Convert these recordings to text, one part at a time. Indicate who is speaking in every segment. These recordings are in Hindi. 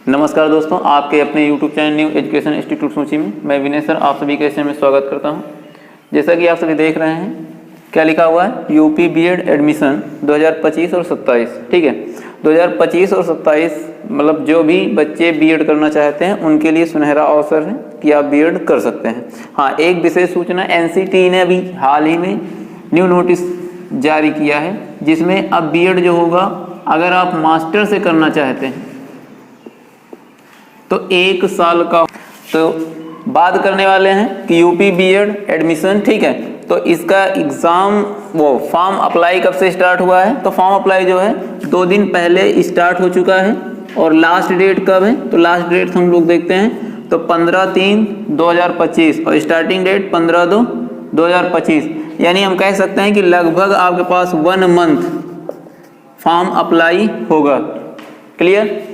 Speaker 1: नमस्कार दोस्तों, आपके अपने YouTube channel new education institute सूची में मैं विनय सर आप सभी के इसमें स्वागत करता हूं। जैसा कि आप सभी देख रहे हैं, क्या लिखा हुआ है, यूपी बीएड एडमिशन 2025 और 27। ठीक है, 2025 और 27 मतलब जो भी बच्चे बीएड करना चाहते हैं उनके लिए सुनहरा अवसर है कि आप बीएड कर सकते हैं। हाँ, एक विशेष सूचना, एनसीटी ने अभी हाल ही में न्यू नोटिस जारी किया है जिसमें अब बीएड जो होगा, अगर आप मास्टर से करना चाहते हैं तो 1 साल का। तो बात करने वाले हैं कि यूपी बीएड एडमिशन, ठीक है, तो इसका एग्ज़ाम फॉर्म अप्लाई कब से स्टार्ट हुआ है, तो फॉर्म अप्लाई जो है 2 दिन पहले स्टार्ट हो चुका है। और लास्ट डेट कब है, तो लास्ट डेट हम लोग देखते हैं तो 15/3/2025 और स्टार्टिंग डेट 15/2/2025। यानी हम कह सकते हैं कि लगभग आपके पास 1 मंथ फॉर्म अप्लाई होगा। क्लियर।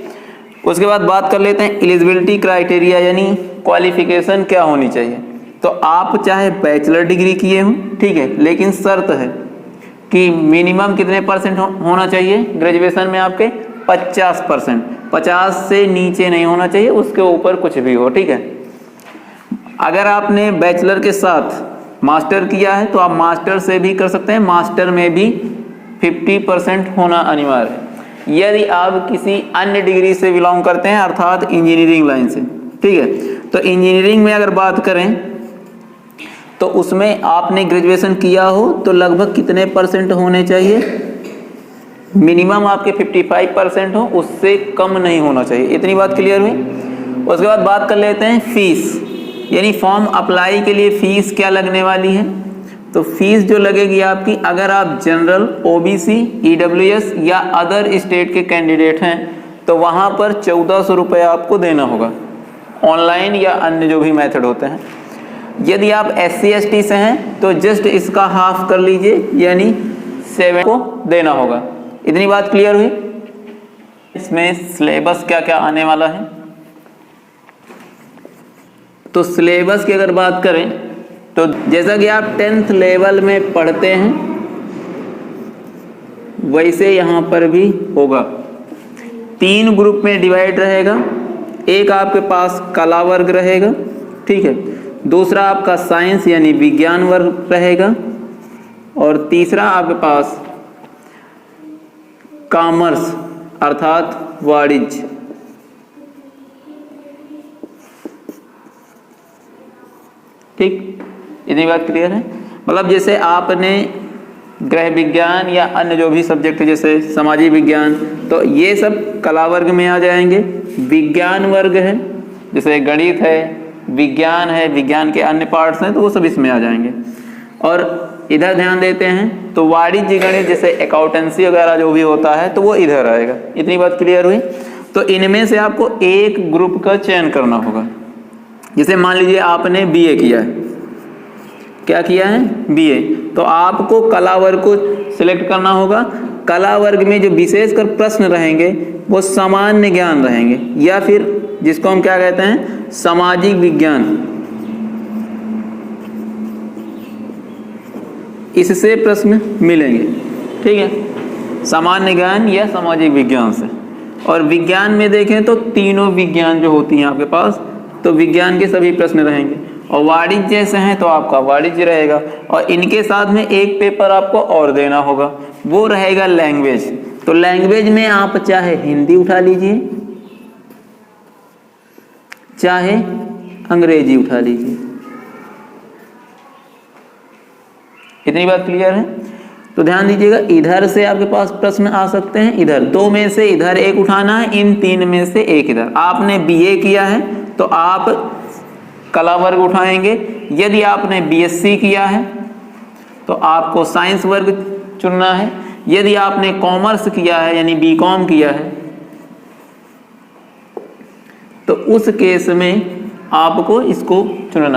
Speaker 1: उसके बाद बात कर लेते हैं एलिजिबिलिटी क्राइटेरिया, यानी क्वालिफिकेशन क्या होनी चाहिए। तो आप चाहे बैचलर डिग्री किए हों, ठीक है, लेकिन शर्त है कि मिनिमम कितने % होना चाहिए ग्रेजुएशन में आपके 50%। 50 से नीचे नहीं होना चाहिए, उसके ऊपर कुछ भी हो। ठीक है, अगर आपने बैचलर के साथ मास्टर किया है तो आप मास्टर से भी कर सकते हैं, मास्टर में भी 50% होना अनिवार्य है। यदि आप किसी अन्य डिग्री से बिलोंग करते हैं, अर्थात इंजीनियरिंग लाइन से, ठीक है, तो इंजीनियरिंग में अगर बात करें तो उसमें आपने ग्रेजुएशन किया हो तो लगभग कितने % होने चाहिए, मिनिमम आपके 55% हो, उससे कम नहीं होना चाहिए। इतनी बात क्लियर हुई। उसके बाद बात कर लेते हैं फीस, यानी फॉर्म अप्लाई के लिए फीस क्या लगने वाली है। तो फीस जो लगेगी आपकी, अगर आप जनरल, ओबीसी, ईडब्ल्यूएस या अदर स्टेट के कैंडिडेट हैं तो वहाँ पर 1400 रुपये आपको देना होगा, ऑनलाइन या अन्य जो भी मेथड होते हैं। यदि आप SC ST से हैं तो जस्ट इसका हाफ कर लीजिए, यानी 7 को देना होगा। इतनी बात क्लियर हुई। इसमें सिलेबस क्या क्या आने वाला है, तो सिलेबस की अगर बात करें तो जैसा कि आप 10th लेवल में पढ़ते हैं वैसे यहाँ पर भी होगा। 3 ग्रुप में डिवाइड रहेगा। एक आपके पास कला वर्ग रहेगा, ठीक है, दूसरा आपका साइंस यानी विज्ञान वर्ग रहेगा, और तीसरा आपके पास कॉमर्स अर्थात वाणिज्य। ठीक, इतनी बात क्लियर है। मतलब जैसे आपने गृह विज्ञान या अन्य जो भी सब्जेक्ट जैसे सामाजिक विज्ञान, तो ये सब कला वर्ग में आ जाएंगे। विज्ञान वर्ग है, जैसे गणित है, विज्ञान है, विज्ञान के अन्य पार्ट्स हैं, तो वो सब इसमें आ जाएंगे। और इधर ध्यान देते हैं तो वाणिज्य गणित जैसे अकाउंटेंसी वगैरह जो भी होता है तो वो इधर आएगा। इतनी बात क्लियर हुई। तो इनमें से आपको एक ग्रुप का चयन करना होगा। जैसे मान लीजिए आपने BA किया है, क्या किया है, BA, तो आपको कला वर्ग को सिलेक्ट करना होगा। कला वर्ग में जो विशेषकर प्रश्न रहेंगे वो सामान्य ज्ञान रहेंगे, या फिर जिसको हम क्या कहते हैं, सामाजिक विज्ञान। इससे प्रश्न मिलेंगे, ठीक है, सामान्य ज्ञान या सामाजिक विज्ञान से। और विज्ञान में देखें तो तीनों विज्ञान जो होती हैं आपके पास, तो विज्ञान के सभी प्रश्न रहेंगे। और वाणिज्य से हैं तो आपका वाणिज्य रहेगा। और इनके साथ में एक पेपर आपको और देना होगा, वो रहेगा लैंग्वेज। तो लैंग्वेज में आप चाहे हिंदी उठा लीजिए, चाहे अंग्रेजी उठा लीजिए। इतनी बात क्लियर है। तो ध्यान दीजिएगा, इधर से आपके पास प्रश्न आ सकते हैं, इधर 2 में से इधर एक उठाना है, इन 3 में से एक इधर। आपने BA किया है तो आप कला वर्ग उठाएंगे। यदि आपने BSc किया है तो आपको साइंस वर्ग चुनना है। यदि आपने कॉमर्स किया है यानी BCom किया है तो उस केस में आपको इसको चुनना है।